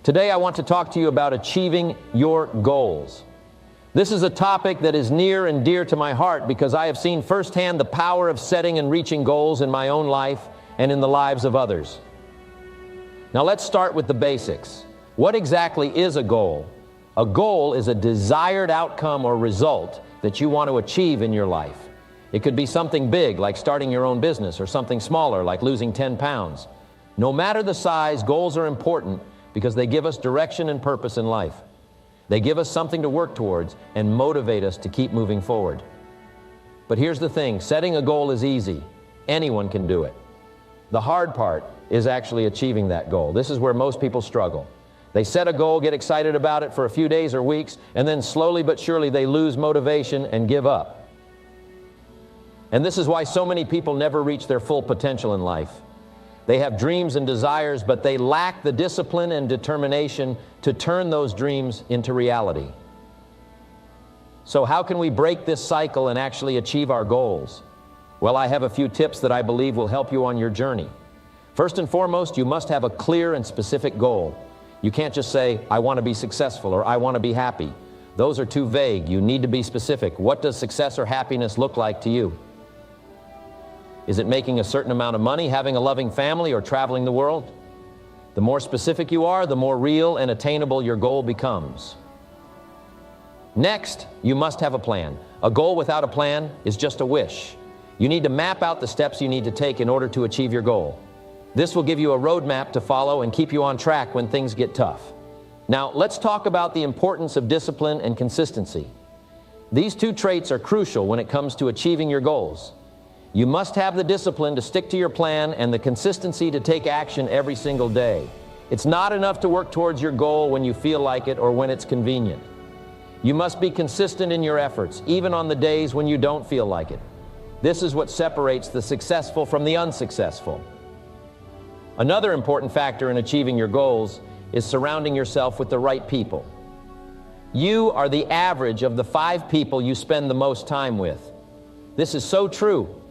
Today I want to talk to you about achieving your goals. This is a topic that is near and dear to my heart because I have seen firsthand the power of setting and reaching goals in my own life and in the lives of others. Now let's start with the basics. What exactly is a goal? A goal is a desired outcome or result that you want to achieve in your life. It could be something big like starting your own business or something smaller like losing 10 pounds. No matter the size, goals are important because they give us direction and purpose in life. They give us something to work towards and motivate us to keep moving forward. But here's the thing, setting a goal is easy. Anyone can do it. The hard part is actually achieving that goal. This is where most people struggle. They set a goal, get excited about it for a few days or weeks, and then slowly but surely they lose motivation and give up. And this is why so many people never reach their full potential in life. They have dreams and desires, but they lack the discipline and determination to turn those dreams into reality. So how can we break this cycle and actually achieve our goals? Well, I have a few tips that I believe will help you on your journey. First and foremost, you must have a clear and specific goal. You can't just say, I want to be successful or I want to be happy. Those are too vague. You need to be specific. What does success or happiness look like to you? Is it making a certain amount of money, having a loving family, or traveling the world? The more specific you are, the more real and attainable your goal becomes. Next, you must have a plan. A goal without a plan is just a wish. You need to map out the steps you need to take in order to achieve your goal. This will give you a roadmap to follow and keep you on track when things get tough. Now, let's talk about the importance of discipline and consistency. These two traits are crucial when it comes to achieving your goals. You must have the discipline to stick to your plan and the consistency to take action every single day. It's not enough to work towards your goal when you feel like it or when it's convenient. You must be consistent in your efforts, even on the days when you don't feel like it. This is what separates the successful from the unsuccessful. Another important factor in achieving your goals is surrounding yourself with the right people. You are the average of the 5 people you spend the most time with. This is so true.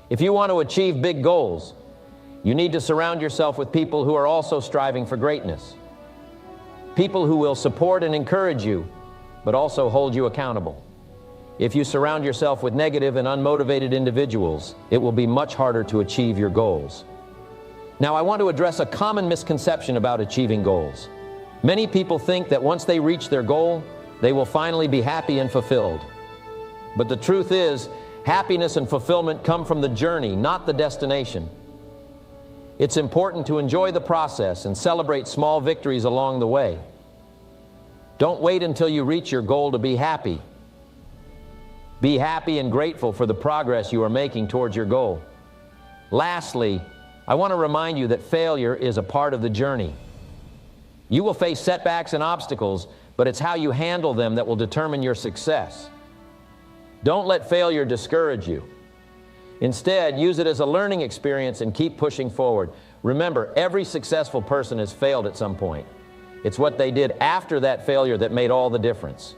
If you want to achieve big goals, you need to surround yourself with people who are also striving for greatness. People who will support and encourage you, but also hold you accountable. If you surround yourself with negative and unmotivated individuals, it will be much harder to achieve your goals. Now, I want to address a common misconception about achieving goals. Many people think that once they reach their goal, they will finally be happy and fulfilled. But the truth is, happiness and fulfillment come from the journey, not the destination. It's important to enjoy the process and celebrate small victories along the way. Don't wait until you reach your goal to be happy. Be happy and grateful for the progress you are making towards your goal. Lastly, I want to remind you that failure is a part of the journey. You will face setbacks and obstacles, but it's how you handle them that will determine your success. Don't let failure discourage you. Instead, use it as a learning experience and keep pushing forward. Remember, every successful person has failed at some point. It's what they did after that failure that made all the difference.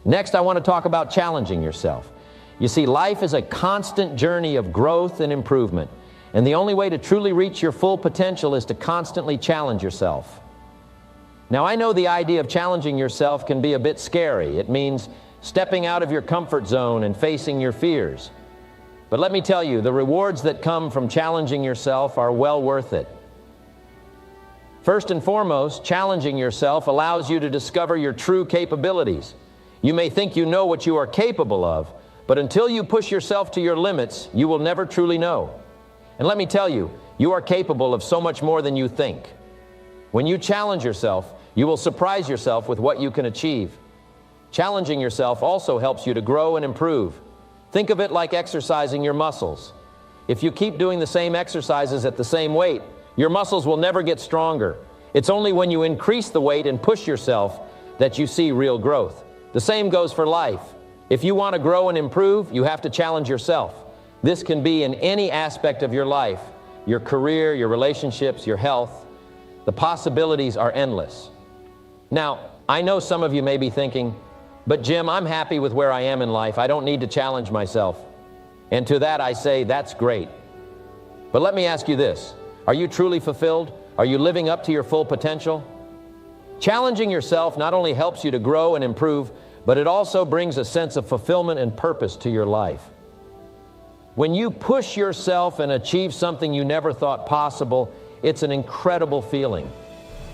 Next, I want to talk about challenging yourself. You see, life is a constant journey of growth and improvement, and the only way to truly reach your full potential is to constantly challenge yourself. Now, I know the idea of challenging yourself can be a bit scary. It means stepping out of your comfort zone and facing your fears. But let me tell you, the rewards that come from challenging yourself are well worth it. First and foremost, challenging yourself allows you to discover your true capabilities. You may think you know what you are capable of, but until you push yourself to your limits, you will never truly know. And let me tell you, you are capable of so much more than you think. When you challenge yourself, you will surprise yourself with what you can achieve. Challenging yourself also helps you to grow and improve. Think of it like exercising your muscles. If you keep doing the same exercises at the same weight, your muscles will never get stronger. It's only when you increase the weight and push yourself that you see real growth. The same goes for life. If you want to grow and improve, you have to challenge yourself. This can be in any aspect of your life, your career, your relationships, your health. The possibilities are endless. Now, I know some of you may be thinking, but Jim, I'm happy with where I am in life. I don't need to challenge myself. And to that I say, that's great. But let me ask you this. Are you truly fulfilled? Are you living up to your full potential? Challenging yourself not only helps you to grow and improve, but it also brings a sense of fulfillment and purpose to your life. When you push yourself and achieve something you never thought possible, it's an incredible feeling.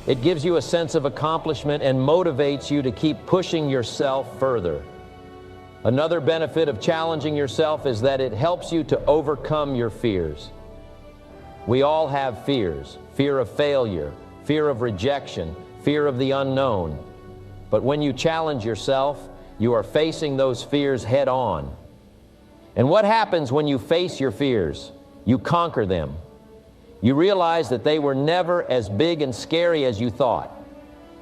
It gives you a sense of accomplishment and motivates you to keep pushing yourself further. Another benefit of challenging yourself is that it helps you to overcome your fears. We all have fears: fear of failure, fear of rejection, fear of the unknown. But when you challenge yourself, you are facing those fears head on. And what happens when you face your fears? You conquer them. You realize that they were never as big and scary as you thought.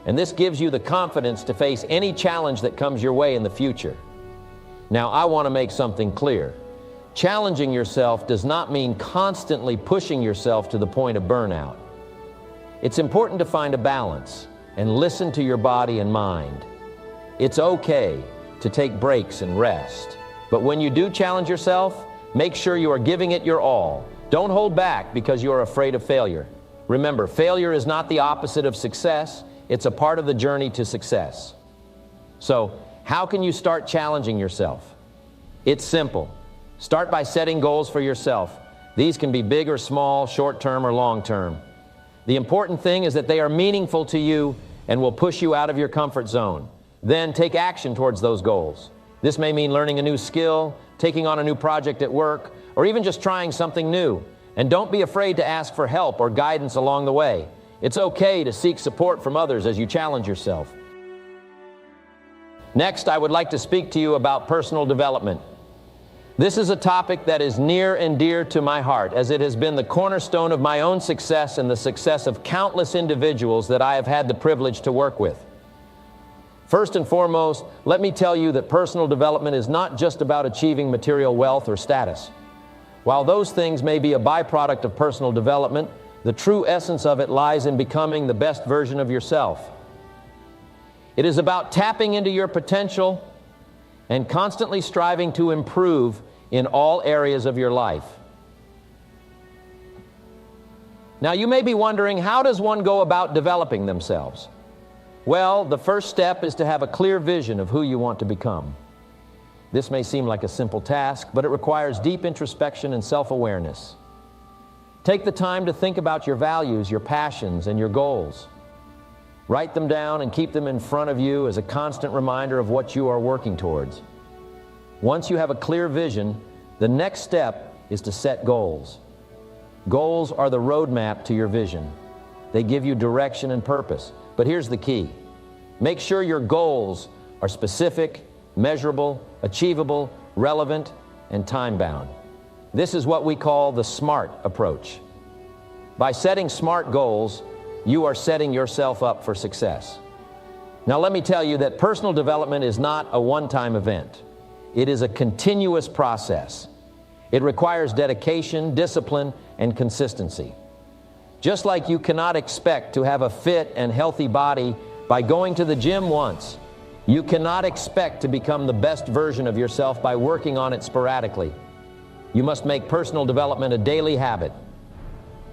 And this gives you the confidence to face any challenge that comes your way in the future. Now, I want to make something clear. Challenging yourself does not mean constantly pushing yourself to the point of burnout. It's important to find a balance and listen to your body and mind. It's okay to take breaks and rest. But when you do challenge yourself, make sure you are giving it your all. Don't hold back because you are afraid of failure. Remember, failure is not the opposite of success. It's a part of the journey to success. So, how can you start challenging yourself? It's simple. Start by setting goals for yourself. These can be big or small, short-term or long-term. The important thing is that they are meaningful to you and will push you out of your comfort zone. Then take action towards those goals. This may mean learning a new skill, taking on a new project at work, or even just trying something new. And don't be afraid to ask for help or guidance along the way. It's okay to seek support from others as you challenge yourself. Next, I would like to speak to you about personal development. This is a topic that is near and dear to my heart, as it has been the cornerstone of my own success and the success of countless individuals that I have had the privilege to work with. First and foremost, let me tell you that personal development is not just about achieving material wealth or status. While those things may be a byproduct of personal development, the true essence of it lies in becoming the best version of yourself. It is about tapping into your potential and constantly striving to improve in all areas of your life. Now, you may be wondering, how does one go about developing themselves? Well, the first step is to have a clear vision of who you want to become. This may seem like a simple task, but it requires deep introspection and self-awareness. Take the time to think about your values, your passions, and your goals. Write them down and keep them in front of you as a constant reminder of what you are working towards. Once you have a clear vision, the next step is to set goals. Goals are the roadmap to your vision. They give you direction and purpose. But here's the key. Make sure your goals are specific, measurable, achievable, relevant, and time-bound. This is what we call the SMART approach. By setting SMART goals, you are setting yourself up for success. Now, let me tell you that personal development is not a one-time event. It is a continuous process. It requires dedication, discipline, and consistency. Just like you cannot expect to have a fit and healthy body by going to the gym once, you cannot expect to become the best version of yourself by working on it sporadically. You must make personal development a daily habit.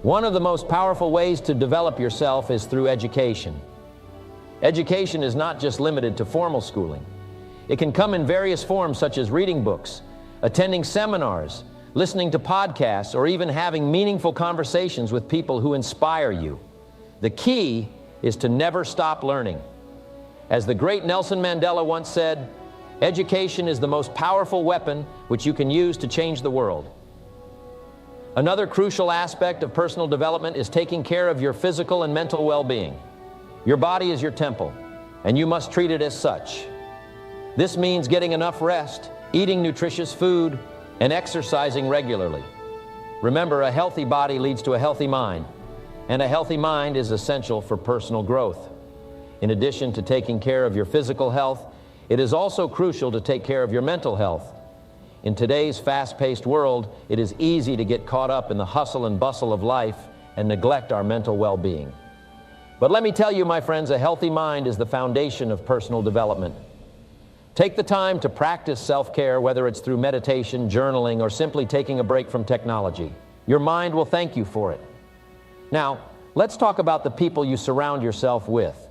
One of the most powerful ways to develop yourself is through education. Education is not just limited to formal schooling. It can come in various forms, such as reading books, attending seminars, listening to podcasts, or even having meaningful conversations with people who inspire you. The key is to never stop learning. As the great Nelson Mandela once said, education is the most powerful weapon which you can use to change the world. Another crucial aspect of personal development is taking care of your physical and mental well-being. Your body is your temple, and you must treat it as such. This means getting enough rest, eating nutritious food, and exercising regularly. Remember, a healthy body leads to a healthy mind, and a healthy mind is essential for personal growth. In addition to taking care of your physical health, it is also crucial to take care of your mental health. In today's fast-paced world, it is easy to get caught up in the hustle and bustle of life and neglect our mental well-being. But let me tell you, my friends, a healthy mind is the foundation of personal development. Take the time to practice self-care, whether it's through meditation, journaling, or simply taking a break from technology. Your mind will thank you for it. Now, Let's talk about the people you surround yourself with.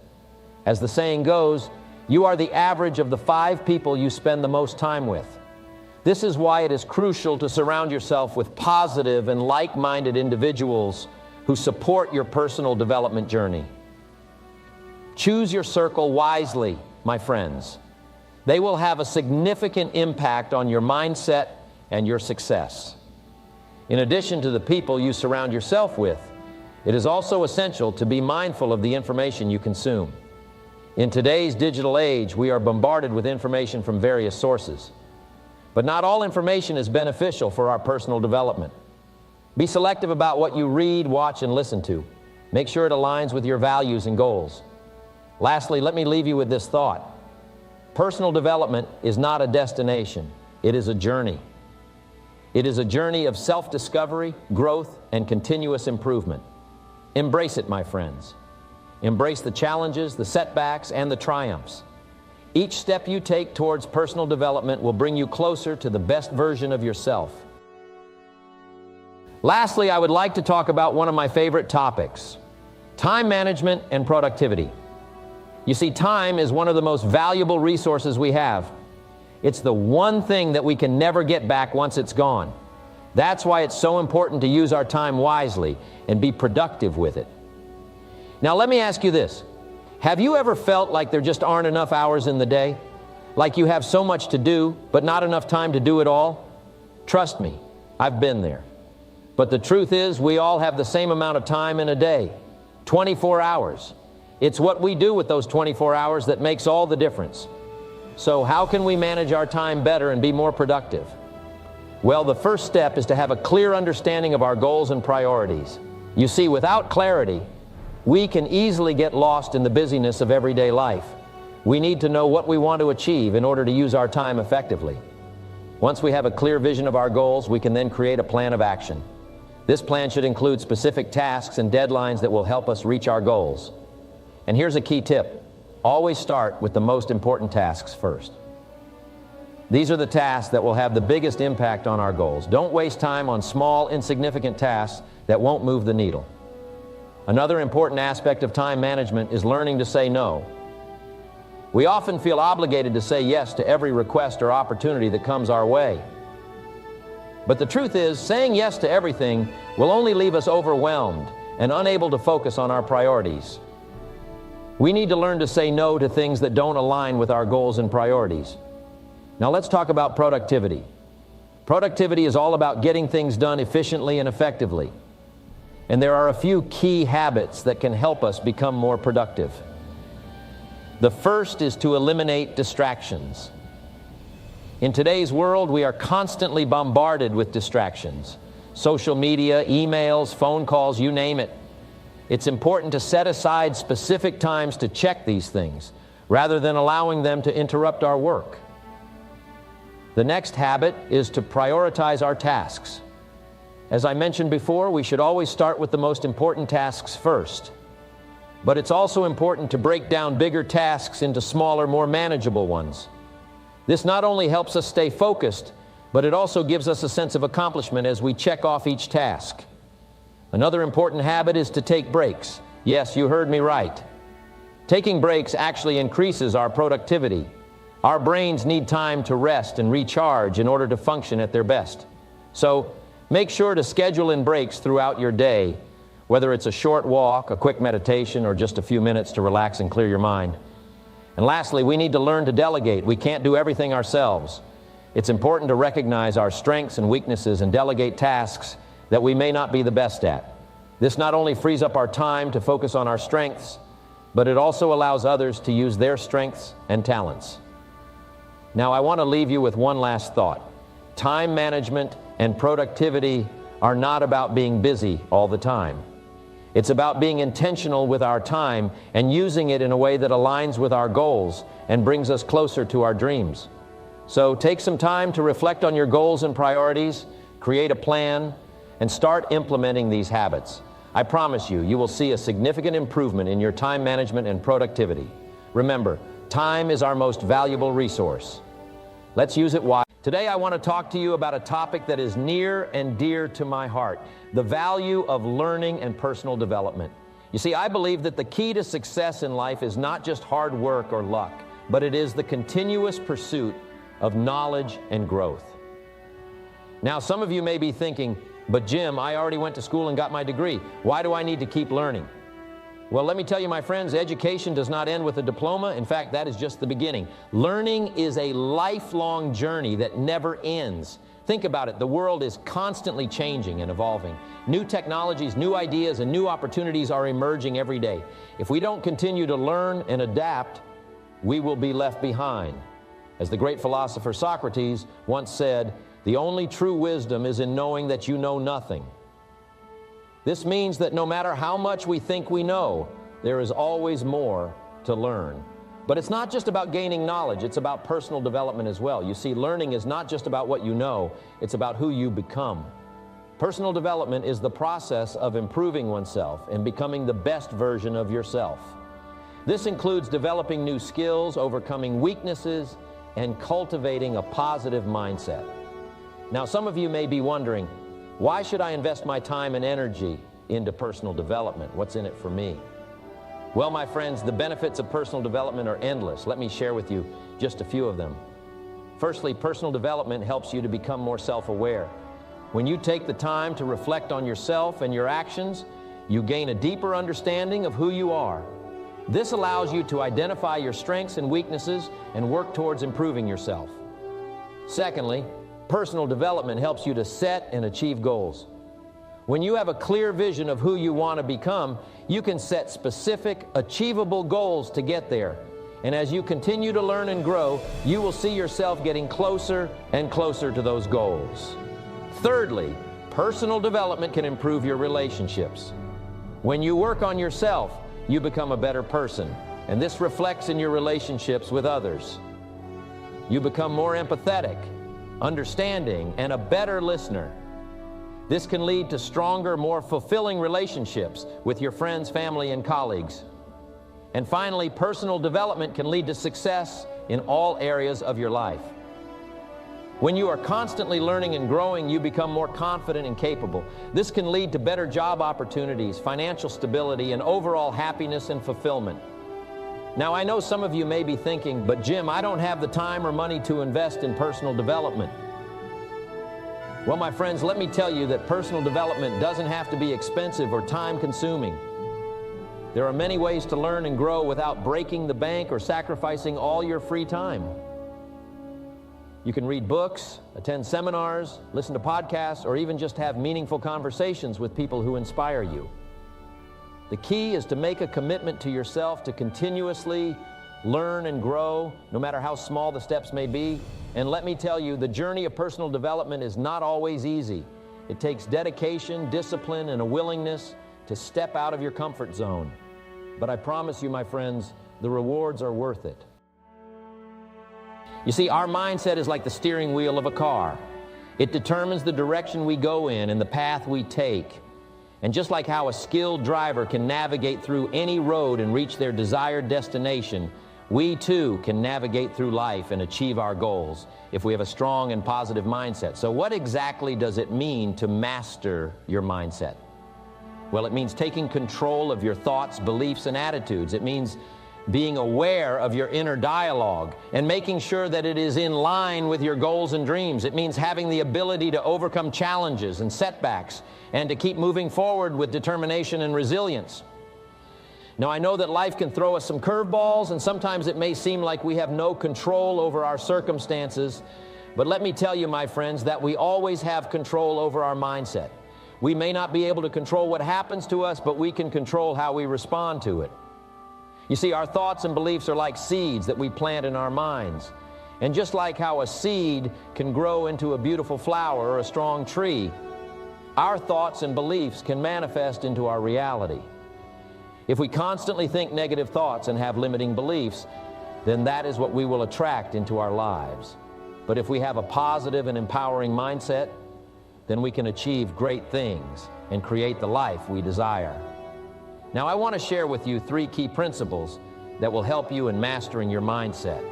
As the saying goes, you are the average of the 5 people you spend the most time with. This is why it is crucial to surround yourself with positive and like-minded individuals who support your personal development journey. Choose your circle wisely, my friends. They will have a significant impact on your mindset and your success. In addition to the people you surround yourself with, it is also essential to be mindful of the information you consume. In today's digital age, we are bombarded with information from various sources. But not all information is beneficial for our personal development. Be selective about what you read, watch, and listen to. Make sure it aligns with your values and goals. Lastly, let me leave you with this thought. Personal development is not a destination. It is a journey. It is a journey of self-discovery, growth, and continuous improvement. Embrace it, my friends. Embrace the challenges, the setbacks, and the triumphs. Each step you take towards personal development will bring you closer to the best version of yourself. Lastly, I would like to talk about one of my favorite topics, time management and productivity. You see, time is one of the most valuable resources we have. It's the one thing that we can never get back once it's gone. That's why it's so important to use our time wisely and be productive with it. Now, let me ask you this. Have you ever felt like there just aren't enough hours in the day? Like you have so much to do, but not enough time to do it all? Trust me, I've been there. But the truth is, we all have the same amount of time in a day, 24 hours. It's what we do with those 24 hours that makes all the difference. So how can we manage our time better and be more productive? Well, the first step is to have a clear understanding of our goals and priorities. You see, without clarity, we can easily get lost in the busyness of everyday life. We need to know what we want to achieve in order to use our time effectively. Once we have a clear vision of our goals, we can then create a plan of action. This plan should include specific tasks and deadlines that will help us reach our goals. And here's a key tip. Always start with the most important tasks first. These are the tasks that will have the biggest impact on our goals. Don't waste time on small, insignificant tasks that won't move the needle. Another important aspect of time management is learning to say no. We often feel obligated to say yes to every request or opportunity that comes our way. But the truth is, saying yes to everything will only leave us overwhelmed and unable to focus on our priorities. We need to learn to say no to things that don't align with our goals and priorities. Now let's talk about productivity. Productivity is all about getting things done efficiently and effectively. And there are a few key habits that can help us become more productive. The first is to eliminate distractions. In today's world, we are constantly bombarded with distractions. Social media, emails, phone calls, you name it. It's important to set aside specific times to check these things, rather than allowing them to interrupt our work. The next habit is to prioritize our tasks. As I mentioned before, we should always start with the most important tasks first. But it's also important to break down bigger tasks into smaller, more manageable ones. This not only helps us stay focused, but it also gives us a sense of accomplishment as we check off each task. Another important habit is to take breaks. Yes, you heard me right. Taking breaks actually increases our productivity. Our brains need time to rest and recharge in order to function at their best. So, make sure to schedule in breaks throughout your day, whether it's a short walk, a quick meditation, or just a few minutes to relax and clear your mind. And lastly, we need to learn to delegate. We can't do everything ourselves. It's important to recognize our strengths and weaknesses and delegate tasks that we may not be the best at. This not only frees up our time to focus on our strengths, but it also allows others to use their strengths and talents. Now, I want to leave you with one last thought. Time management and productivity are not about being busy all the time. It's about being intentional with our time and using it in a way that aligns with our goals and brings us closer to our dreams. So take some time to reflect on your goals and priorities, create a plan, and start implementing these habits. I promise you, you will see a significant improvement in your time management and productivity. Remember, time is our most valuable resource. Let's use it wisely. Today I want to talk to you about a topic that is near and dear to my heart, the value of learning and personal development. You see, I believe that the key to success in life is not just hard work or luck, but it is the continuous pursuit of knowledge and growth. Now, some of you may be thinking, but Jim, I already went to school and got my degree. Why do I need to keep learning? Well, let me tell you, my friends, education does not end with a diploma. In fact, that is just the beginning. Learning is a lifelong journey that never ends. Think about it. The world is constantly changing and evolving. New technologies, new ideas, and new opportunities are emerging every day. If we don't continue to learn and adapt, we will be left behind. As the great philosopher Socrates once said, the only true wisdom is in knowing that you know nothing. This means that no matter how much we think we know, there is always more to learn. But it's not just about gaining knowledge, it's about personal development as well. You see, learning is not just about what you know, it's about who you become. Personal development is the process of improving oneself and becoming the best version of yourself. This includes developing new skills, overcoming weaknesses, and cultivating a positive mindset. Now, some of you may be wondering, why should I invest my time and energy into personal development? What's in it for me? Well, my friends, the benefits of personal development are endless. Let me share with you just a few of them. Firstly, personal development helps you to become more self-aware. When you take the time to reflect on yourself and your actions, you gain a deeper understanding of who you are. This allows you to identify your strengths and weaknesses and work towards improving yourself. Secondly, personal development helps you to set and achieve goals. When you have a clear vision of who you want to become, you can set specific, achievable goals to get there. And as you continue to learn and grow, you will see yourself getting closer and closer to those goals. Thirdly, personal development can improve your relationships. When you work on yourself, you become a better person, and this reflects in your relationships with others. You become more empathetic, understanding, and a better listener. This can lead to stronger, more fulfilling relationships with your friends, family, and colleagues. And finally, personal development can lead to success in all areas of your life. When you are constantly learning and growing, you become more confident and capable. This can lead to better job opportunities, financial stability, and overall happiness and fulfillment. Now, I know some of you may be thinking, but Jim, I don't have the time or money to invest in personal development. Well, my friends, let me tell you that personal development doesn't have to be expensive or time-consuming. There are many ways to learn and grow without breaking the bank or sacrificing all your free time. You can read books, attend seminars, listen to podcasts, or even just have meaningful conversations with people who inspire you. The key is to make a commitment to yourself to continuously learn and grow, no matter how small the steps may be. And let me tell you, the journey of personal development is not always easy. It takes dedication, discipline, and a willingness to step out of your comfort zone. But I promise you, my friends, the rewards are worth it. You see, our mindset is like the steering wheel of a car. It determines the direction we go in and the path we take. And just like how a skilled driver can navigate through any road and reach their desired destination, we too can navigate through life and achieve our goals if we have a strong and positive mindset. So what exactly does it mean to master your mindset? Well, it means taking control of your thoughts, beliefs, and attitudes. It means being aware of your inner dialogue and making sure that it is in line with your goals and dreams. It means having the ability to overcome challenges and setbacks and to keep moving forward with determination and resilience. Now, I know that life can throw us some curveballs, and sometimes it may seem like we have no control over our circumstances, but let me tell you, my friends, that we always have control over our mindset. We may not be able to control what happens to us, but we can control how we respond to it. You see, our thoughts and beliefs are like seeds that we plant in our minds. And just like how a seed can grow into a beautiful flower or a strong tree, our thoughts and beliefs can manifest into our reality. If we constantly think negative thoughts and have limiting beliefs, then that is what we will attract into our lives. But if we have a positive and empowering mindset, then we can achieve great things and create the life we desire. Now, I want to share with you 3 key principles that will help you in mastering your mindset.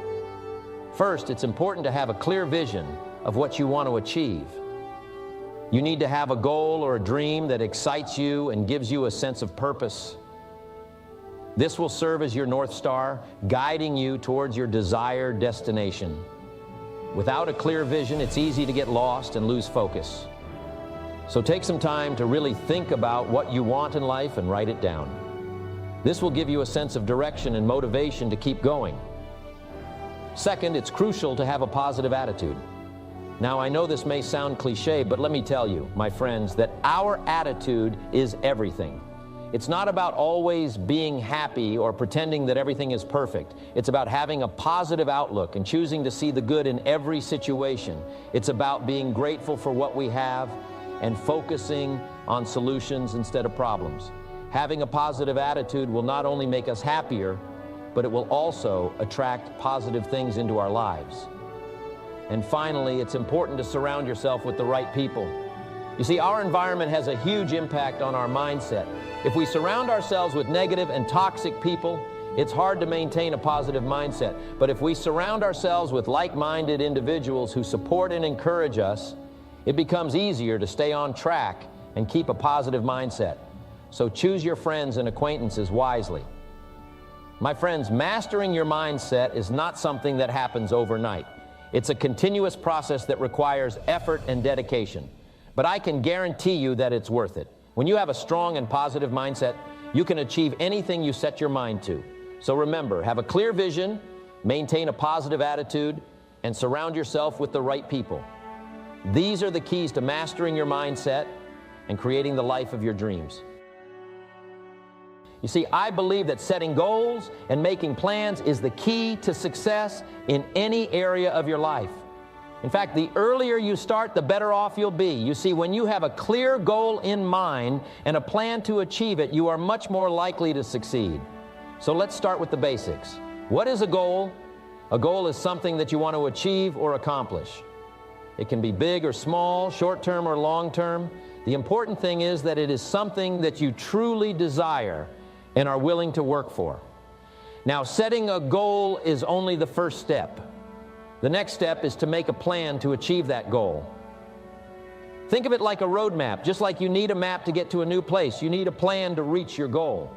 First, it's important to have a clear vision of what you want to achieve. You need to have a goal or a dream that excites you and gives you a sense of purpose. This will serve as your North Star, guiding you towards your desired destination. Without a clear vision, it's easy to get lost and lose focus. So take some time to really think about what you want in life and write it down. This will give you a sense of direction and motivation to keep going. Second, it's crucial to have a positive attitude. Now, I know this may sound cliche, but let me tell you, my friends, that our attitude is everything. It's not about always being happy or pretending that everything is perfect. It's about having a positive outlook and choosing to see the good in every situation. It's about being grateful for what we have and focusing on solutions instead of problems. Having a positive attitude will not only make us happier, but it will also attract positive things into our lives. And finally, it's important to surround yourself with the right people. You see, our environment has a huge impact on our mindset. If we surround ourselves with negative and toxic people, it's hard to maintain a positive mindset. But if we surround ourselves with like-minded individuals who support and encourage us, it becomes easier to stay on track and keep a positive mindset. So choose your friends and acquaintances wisely. My friends, mastering your mindset is not something that happens overnight. It's a continuous process that requires effort and dedication. But I can guarantee you that it's worth it. When you have a strong and positive mindset, you can achieve anything you set your mind to. So remember, have a clear vision, maintain a positive attitude, and surround yourself with the right people. These are the keys to mastering your mindset and creating the life of your dreams. You see, I believe that setting goals and making plans is the key to success in any area of your life. In fact, the earlier you start, the better off you'll be. You see, when you have a clear goal in mind and a plan to achieve it, you are much more likely to succeed. So let's start with the basics. What is a goal? A goal is something that you want to achieve or accomplish. It can be big or small, short-term or long-term. The important thing is that it is something that you truly desire and are willing to work for. Now, setting a goal is only the first step. The next step is to make a plan to achieve that goal. Think of it like a road map. Just like you need a map to get to a new place, you need a plan to reach your goal.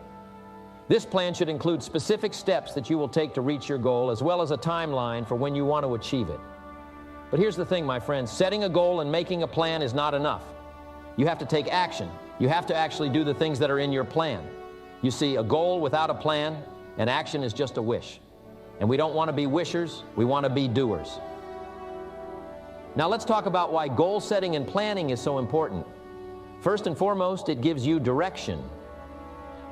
This plan should include specific steps that you will take to reach your goal, as well as a timeline for when you want to achieve it. But here's the thing, my friends, setting a goal and making a plan is not enough. You have to take action. You have to actually do the things that are in your plan. You see, a goal without a plan and action is just a wish. And we don't want to be wishers, we want to be doers. Now let's talk about why goal setting and planning is so important. First and foremost, it gives you direction.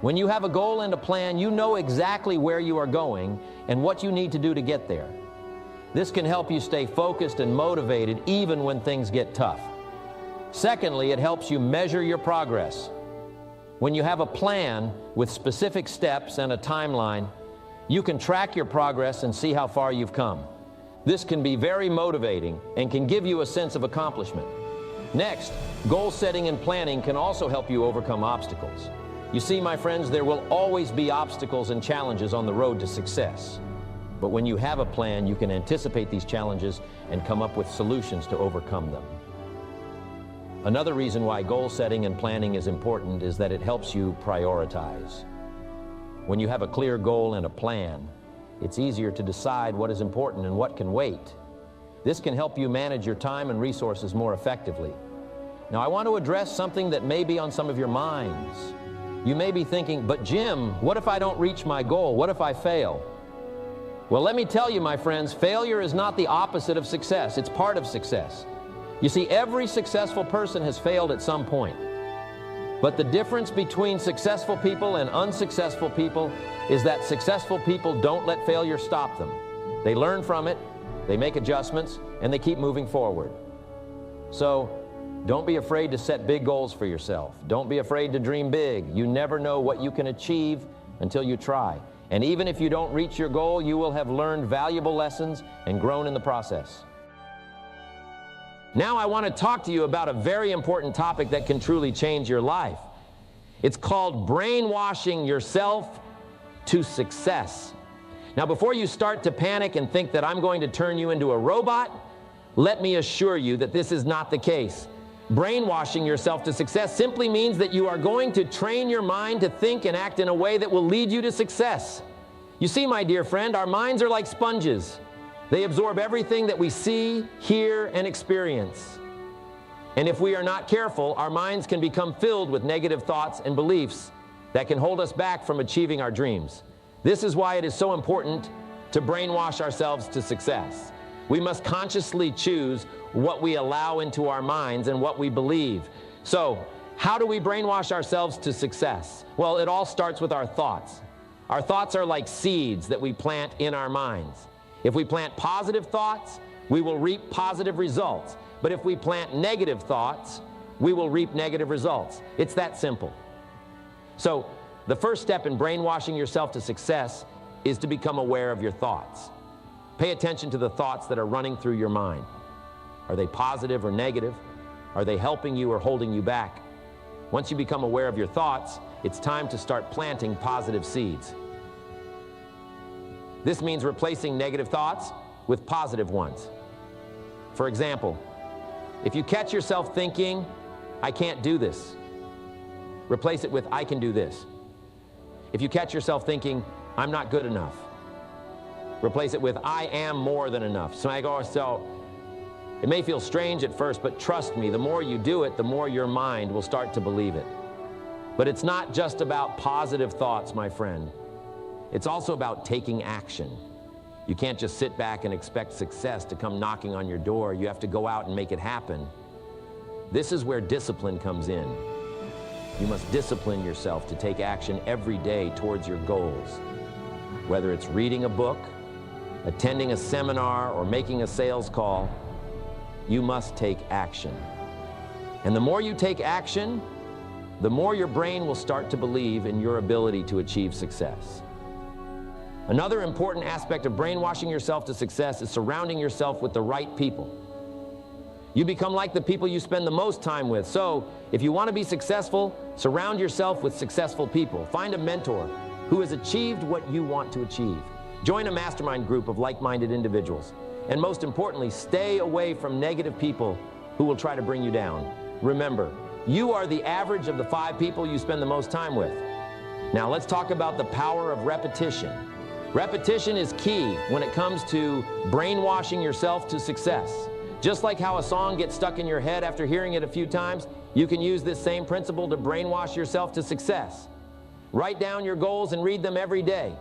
When you have a goal and a plan, you know exactly where you are going and what you need to do to get there. This can help you stay focused and motivated even when things get tough. Secondly, it helps you measure your progress. When you have a plan with specific steps and a timeline, you can track your progress and see how far you've come. This can be very motivating and can give you a sense of accomplishment. Next, goal setting and planning can also help you overcome obstacles. You see, my friends, there will always be obstacles and challenges on the road to success. But when you have a plan, you can anticipate these challenges and come up with solutions to overcome them. Another reason why goal setting and planning is important is that it helps you prioritize. When you have a clear goal and a plan, it's easier to decide what is important and what can wait. This can help you manage your time and resources more effectively. Now, I want to address something that may be on some of your minds. You may be thinking, but Jim, what if I don't reach my goal? What if I fail? Well, let me tell you, my friends, failure is not the opposite of success. It's part of success. You see, every successful person has failed at some point. But the difference between successful people and unsuccessful people is that successful people don't let failure stop them. They learn from it, they make adjustments, and they keep moving forward. So, don't be afraid to set big goals for yourself. Don't be afraid to dream big. You never know what you can achieve until you try. And even if you don't reach your goal, you will have learned valuable lessons and grown in the process. Now I want to talk to you about a very important topic that can truly change your life. It's called brainwashing yourself to success. Now, before you start to panic and think that I'm going to turn you into a robot, let me assure you that this is not the case. Brainwashing yourself to success simply means that you are going to train your mind to think and act in a way that will lead you to success. You see, my dear friend, our minds are like sponges. They absorb everything that we see, hear, and experience. And if we are not careful, our minds can become filled with negative thoughts and beliefs that can hold us back from achieving our dreams. This is why it is so important to brainwash ourselves to success. We must consciously choose what we allow into our minds and what we believe. So, how do we brainwash ourselves to success? Well, it all starts with our thoughts. Our thoughts are like seeds that we plant in our minds. If we plant positive thoughts, we will reap positive results. But if we plant negative thoughts, we will reap negative results. It's that simple. So, the first step in brainwashing yourself to success is to become aware of your thoughts. Pay attention to the thoughts that are running through your mind. Are they positive or negative? Are they helping you or holding you back? Once you become aware of your thoughts, it's time to start planting positive seeds. This means replacing negative thoughts with positive ones. For example, if you catch yourself thinking, "I can't do this," replace it with, "I can do this." If you catch yourself thinking, "I'm not good enough," replace it with, "I am more than enough." So it may feel strange at first, but trust me, the more you do it, the more your mind will start to believe it. But it's not just about positive thoughts, my friend. It's also about taking action. You can't just sit back and expect success to come knocking on your door. You have to go out and make it happen. This is where discipline comes in. You must discipline yourself to take action every day towards your goals. Whether it's reading a book, attending a seminar, or making a sales call, you must take action. And the more you take action, the more your brain will start to believe in your ability to achieve success. Another important aspect of brainwashing yourself to success is surrounding yourself with the right people. You become like the people you spend the most time with. So, if you want to be successful, surround yourself with successful people. Find a mentor who has achieved what you want to achieve. Join a mastermind group of like-minded individuals. And most importantly, stay away from negative people who will try to bring you down. Remember, you are the average of the 5 people you spend the most time with. Now let's talk about the power of repetition. Repetition is key when it comes to brainwashing yourself to success. Just like how a song gets stuck in your head after hearing it a few times, you can use this same principle to brainwash yourself to success. Write down your goals and read them every day.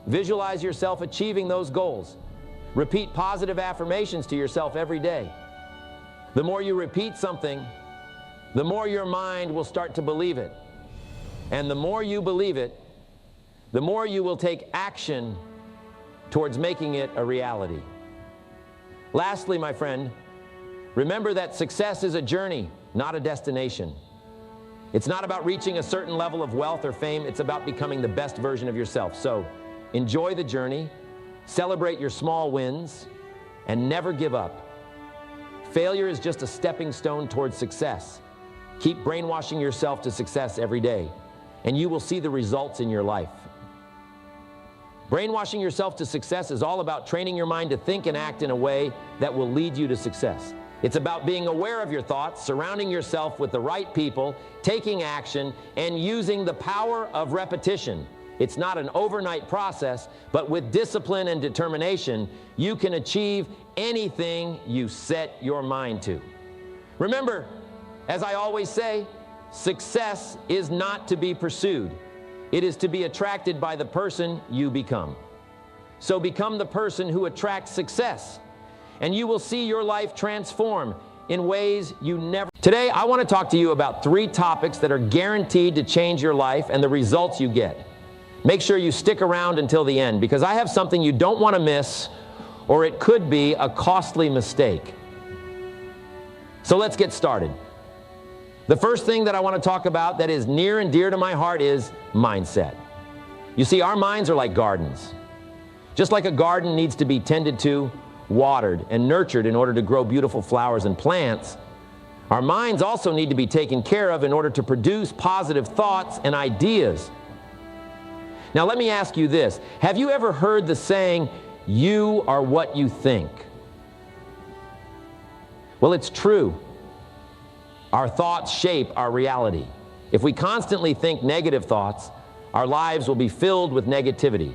Visualize yourself achieving those goals. Repeat positive affirmations to yourself every day. The more you repeat something, the more your mind will start to believe it. And the more you believe it, the more you will take action towards making it a reality. Lastly, my friend, remember that success is a journey, not a destination. It's not about reaching a certain level of wealth or fame. It's about becoming the best version of yourself. So enjoy the journey, celebrate your small wins, and never give up. Failure is just a stepping stone towards success. Keep brainwashing yourself to success every day, and you will see the results in your life. Brainwashing yourself to success is all about training your mind to think and act in a way that will lead you to success. It's about being aware of your thoughts, surrounding yourself with the right people, taking action, and using the power of repetition. It's not an overnight process, but with discipline and determination, you can achieve anything you set your mind to. Remember, as I always say, success is not to be pursued. It is to be attracted by the person you become. So become the person who attracts success, and you will see your life transform in ways you never. Today, I want to talk to you about 3 topics that are guaranteed to change your life and the results you get. Make sure you stick around until the end, because I have something you don't want to miss, or it could be a costly mistake. So let's get started. The first thing that I want to talk about that is near and dear to my heart is mindset. You see, our minds are like gardens. Just like a garden needs to be tended to, watered, and nurtured in order to grow beautiful flowers and plants, our minds also need to be taken care of in order to produce positive thoughts and ideas. Now let me ask you this. Have you ever heard the saying, "You are what you think"? Well, it's true. Our thoughts shape our reality. If we constantly think negative thoughts, our lives will be filled with negativity.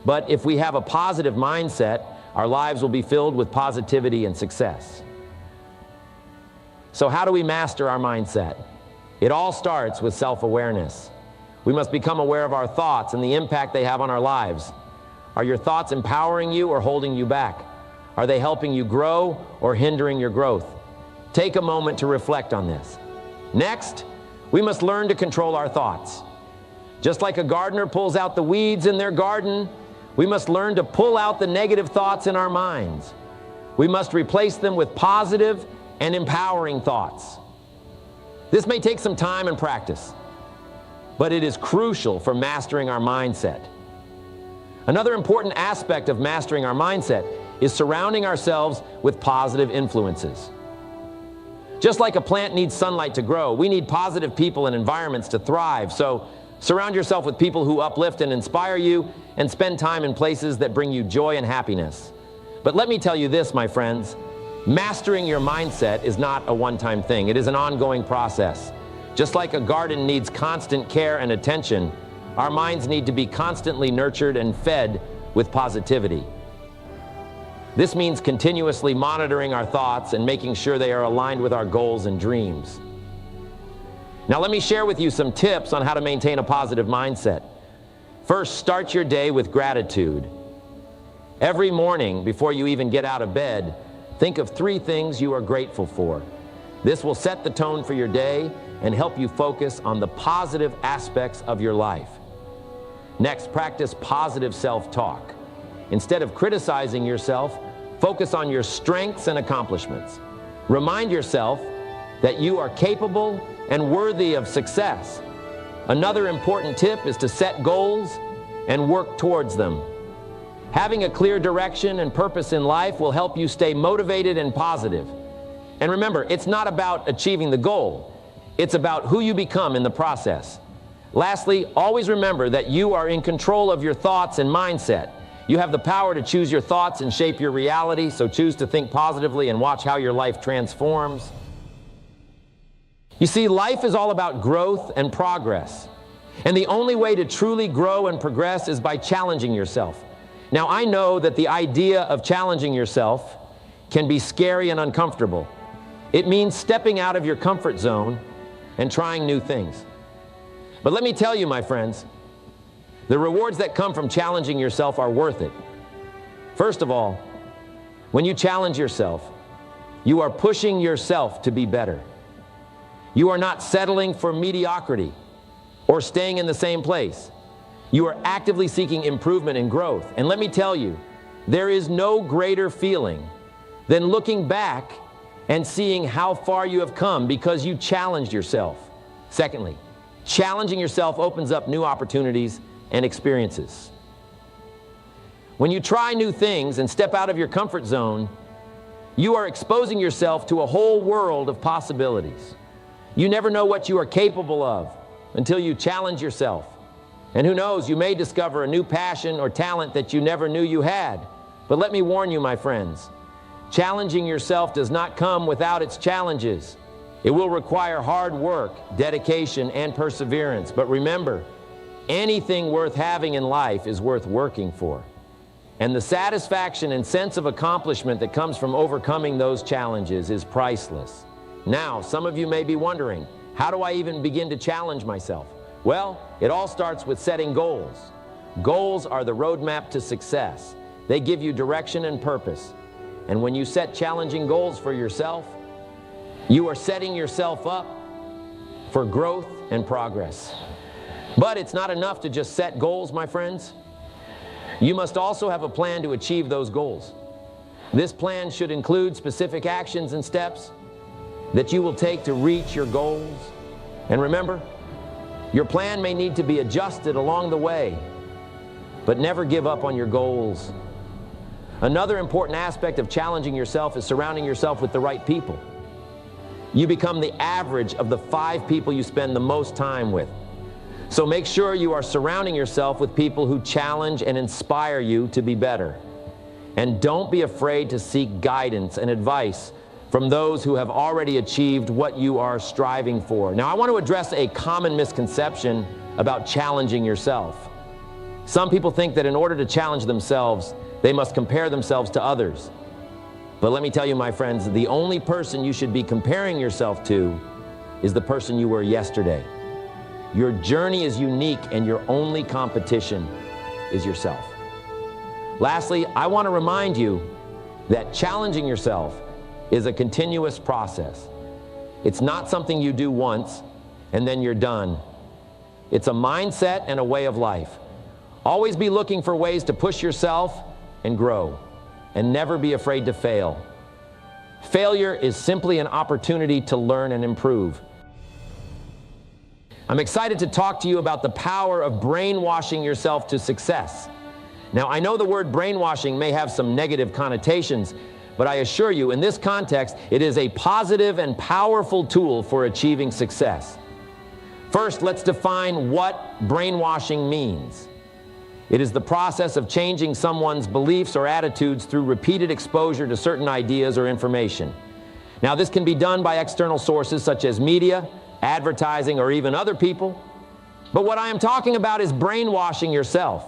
But if we have a positive mindset, our lives will be filled with positivity and success. So how do we master our mindset? It all starts with self-awareness. We must become aware of our thoughts and the impact they have on our lives. Are your thoughts empowering you or holding you back? Are they helping you grow or hindering your growth? Take a moment to reflect on this. Next, we must learn to control our thoughts. Just like a gardener pulls out the weeds in their garden, we must learn to pull out the negative thoughts in our minds. We must replace them with positive and empowering thoughts. This may take some time and practice, but it is crucial for mastering our mindset. Another important aspect of mastering our mindset is surrounding ourselves with positive influences. Just like a plant needs sunlight to grow, we need positive people and environments to thrive. So surround yourself with people who uplift and inspire you, and spend time in places that bring you joy and happiness. But let me tell you this, my friends, mastering your mindset is not a one-time thing. It is an ongoing process. Just like a garden needs constant care and attention, our minds need to be constantly nurtured and fed with positivity. This means continuously monitoring our thoughts and making sure they are aligned with our goals and dreams. Now let me share with you some tips on how to maintain a positive mindset. First, start your day with gratitude. Every morning, before you even get out of bed, think of 3 things you are grateful for. This will set the tone for your day and help you focus on the positive aspects of your life. Next, practice positive self-talk. Instead of criticizing yourself, focus on your strengths and accomplishments. Remind yourself that you are capable and worthy of success. Another important tip is to set goals and work towards them. Having a clear direction and purpose in life will help you stay motivated and positive. And remember, it's not about achieving the goal. It's about who you become in the process. Lastly, always remember that you are in control of your thoughts and mindset. You have the power to choose your thoughts and shape your reality, so choose to think positively and watch how your life transforms. You see, life is all about growth and progress. And the only way to truly grow and progress is by challenging yourself. Now, I know that the idea of challenging yourself can be scary and uncomfortable. It means stepping out of your comfort zone and trying new things. But let me tell you, my friends, the rewards that come from challenging yourself are worth it. First of all, when you challenge yourself, you are pushing yourself to be better. You are not settling for mediocrity or staying in the same place. You are actively seeking improvement and growth. And let me tell you, there is no greater feeling than looking back and seeing how far you have come because you challenged yourself. Secondly, challenging yourself opens up new opportunities and experiences. When you try new things and step out of your comfort zone, you are exposing yourself to a whole world of possibilities. You never know what you are capable of until you challenge yourself. And who knows, you may discover a new passion or talent that you never knew you had. But let me warn you, my friends, challenging yourself does not come without its challenges. It will require hard work, dedication, and perseverance. But remember, anything worth having in life is worth working for. And the satisfaction and sense of accomplishment that comes from overcoming those challenges is priceless. Now, some of you may be wondering, how do I even begin to challenge myself? Well, it all starts with setting goals. Goals are the roadmap to success. They give you direction and purpose. And when you set challenging goals for yourself, you are setting yourself up for growth and progress. But it's not enough to just set goals, my friends. You must also have a plan to achieve those goals. This plan should include specific actions and steps that you will take to reach your goals. And remember, your plan may need to be adjusted along the way, but never give up on your goals. Another important aspect of challenging yourself is surrounding yourself with the right people. You become the average of the 5 people you spend the most time with. So make sure you are surrounding yourself with people who challenge and inspire you to be better. And don't be afraid to seek guidance and advice from those who have already achieved what you are striving for. Now, I want to address a common misconception about challenging yourself. Some people think that in order to challenge themselves, they must compare themselves to others. But let me tell you, my friends, the only person you should be comparing yourself to is the person you were yesterday. Your journey is unique, and your only competition is yourself. Lastly, I want to remind you that challenging yourself is a continuous process. It's not something you do once and then you're done. It's a mindset and a way of life. Always be looking for ways to push yourself and grow, and never be afraid to fail. Failure is simply an opportunity to learn and improve. I'm excited to talk to you about the power of brainwashing yourself to success. Now, I know the word brainwashing may have some negative connotations, but I assure you, in this context, it is a positive and powerful tool for achieving success. First, let's define what brainwashing means. It is the process of changing someone's beliefs or attitudes through repeated exposure to certain ideas or information. Now, this can be done by external sources such as media, advertising, or even other people. But what I am talking about is brainwashing yourself,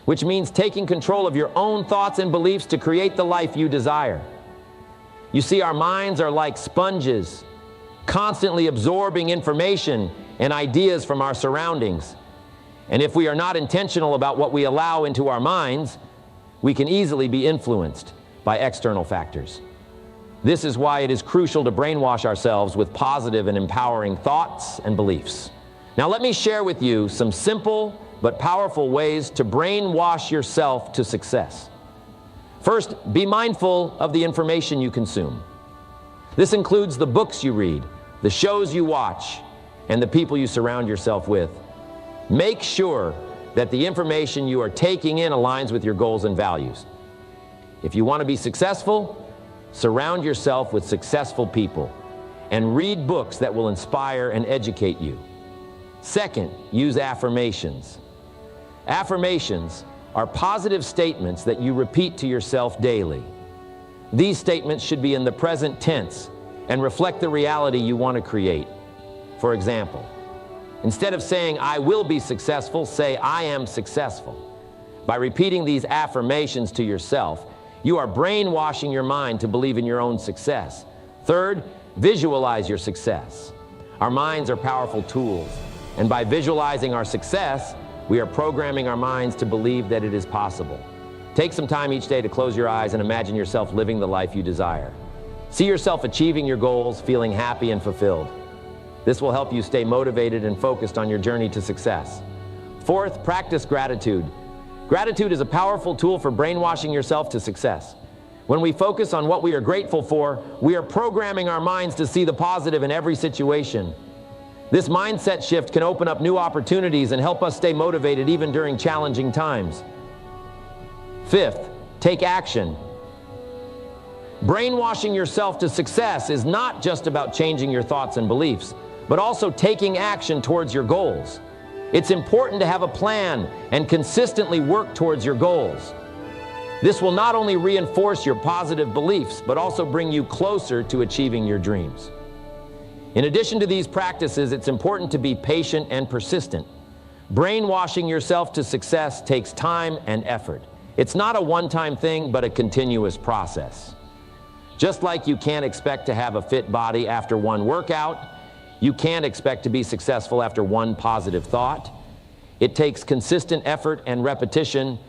which means taking control of your own thoughts and beliefs to create the life you desire. You see, our minds are like sponges, constantly absorbing information and ideas from our surroundings. And if we are not intentional about what we allow into our minds, we can easily be influenced by external factors. This is why it is crucial to brainwash ourselves with positive and empowering thoughts and beliefs. Now, let me share with you some simple but powerful ways to brainwash yourself to success. First, be mindful of the information you consume. This includes the books you read, the shows you watch, and the people you surround yourself with. Make sure that the information you are taking in aligns with your goals and values. If you want to be successful, surround yourself with successful people and read books that will inspire and educate you. Second, use affirmations. Affirmations are positive statements that you repeat to yourself daily. These statements should be in the present tense and reflect the reality you want to create. For example, instead of saying, "I will be successful," say, "I am successful." By repeating these affirmations to yourself, you are brainwashing your mind to believe in your own success. Third, visualize your success. Our minds are powerful tools, and by visualizing our success, we are programming our minds to believe that it is possible. Take some time each day to close your eyes and imagine yourself living the life you desire. See yourself achieving your goals, feeling happy and fulfilled. This will help you stay motivated and focused on your journey to success. Fourth, practice gratitude. Gratitude is a powerful tool for brainwashing yourself to success. When we focus on what we are grateful for, we are programming our minds to see the positive in every situation. This mindset shift can open up new opportunities and help us stay motivated even during challenging times. Fifth, take action. Brainwashing yourself to success is not just about changing your thoughts and beliefs, but also taking action towards your goals. It's important to have a plan and consistently work towards your goals. This will not only reinforce your positive beliefs, but also bring you closer to achieving your dreams. In addition to these practices, it's important to be patient and persistent. Brainwashing yourself to success takes time and effort. It's not a one-time thing, but a continuous process. Just like you can't expect to have a fit body after one workout, you can't expect to be successful after one positive thought. It takes consistent effort and repetition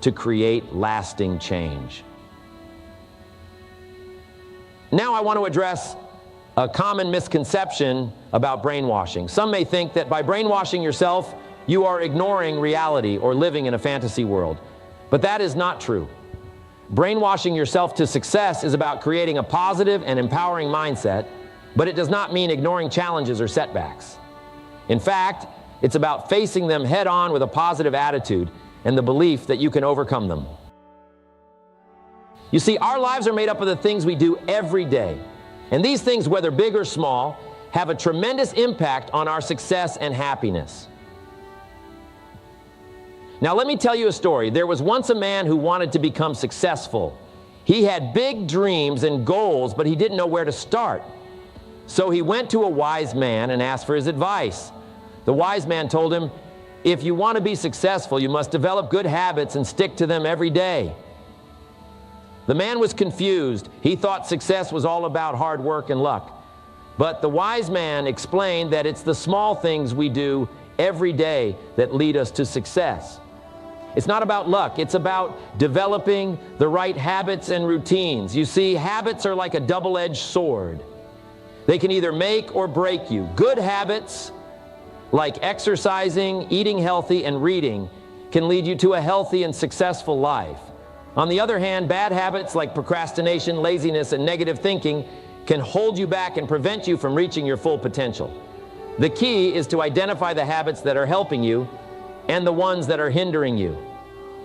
to create lasting change. Now I want to address a common misconception about brainwashing. Some may think that by brainwashing yourself, you are ignoring reality or living in a fantasy world. But that is not true. Brainwashing yourself to success is about creating a positive and empowering mindset, but it does not mean ignoring challenges or setbacks. In fact, it's about facing them head on with a positive attitude and the belief that you can overcome them. You see, our lives are made up of the things we do every day. And these things, whether big or small, have a tremendous impact on our success and happiness. Now, let me tell you a story. There was once a man who wanted to become successful He had big dreams and goals, but he didn't know where to start. So he went to a wise man and asked for his advice. The wise man told him, if you want to be successful, you must develop good habits and stick to them every day. The man was confused. He thought success was all about hard work and luck. But the wise man explained that it's the small things we do every day that lead us to success. It's not about luck. It's about developing the right habits and routines. You see, habits are like a double-edged sword. They can either make or break you. Good habits, like exercising, eating healthy, and reading, can lead you to a healthy and successful life. On the other hand, bad habits like procrastination, laziness, and negative thinking can hold you back and prevent you from reaching your full potential. The key is to identify the habits that are helping you and the ones that are hindering you.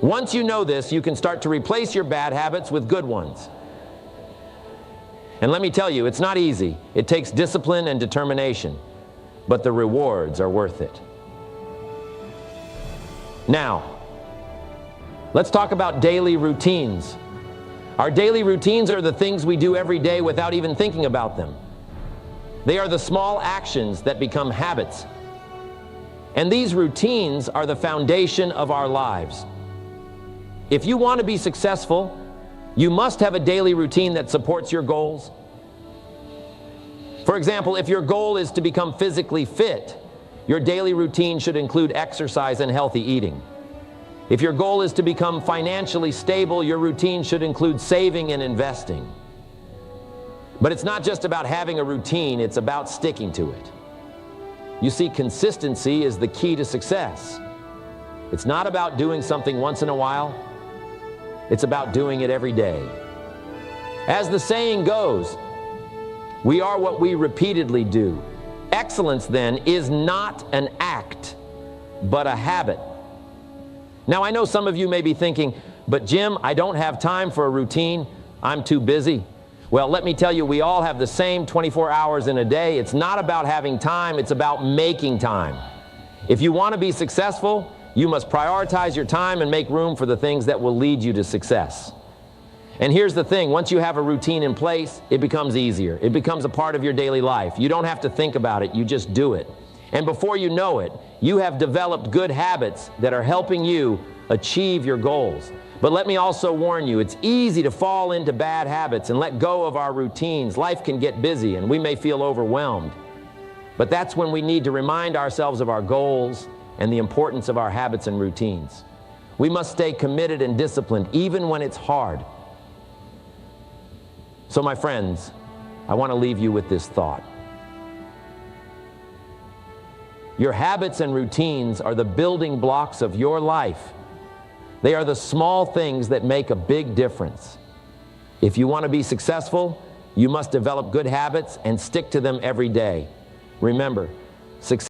Once you know this, you can start to replace your bad habits with good ones. And let me tell you, it's not easy. It takes discipline and determination, but the rewards are worth it. Now, let's talk about daily routines. Our daily routines are the things we do every day without even thinking about them. They are the small actions that become habits. And these routines are the foundation of our lives. If you want to be successful, you must have a daily routine that supports your goals. For example, if your goal is to become physically fit, your daily routine should include exercise and healthy eating. If your goal is to become financially stable, your routine should include saving and investing. But it's not just about having a routine, it's about sticking to it. You see, consistency is the key to success. It's not about doing something once in a while. It's about doing it every day. As the saying goes, we are what we repeatedly do. Excellence, then, is not an act, but a habit. Now, I know some of you may be thinking, but Jim, I don't have time for a routine. I'm too busy. Well, let me tell you, we all have the same 24 hours in a day. It's not about having time, it's about making time. If you want to be successful, you must prioritize your time and make room for the things that will lead you to success. And here's the thing, once you have a routine in place, it becomes easier. It becomes a part of your daily life. You don't have to think about it, you just do it. And before you know it, you have developed good habits that are helping you achieve your goals. But let me also warn you, it's easy to fall into bad habits and let go of our routines. Life can get busy and we may feel overwhelmed. But that's when we need to remind ourselves of our goals and the importance of our habits and routines. We must stay committed and disciplined even when it's hard. So my friends, I want to leave you with this thought. Your habits and routines are the building blocks of your life. They are the small things that make a big difference. If you want to be successful, you must develop good habits and stick to them every day. Remember, success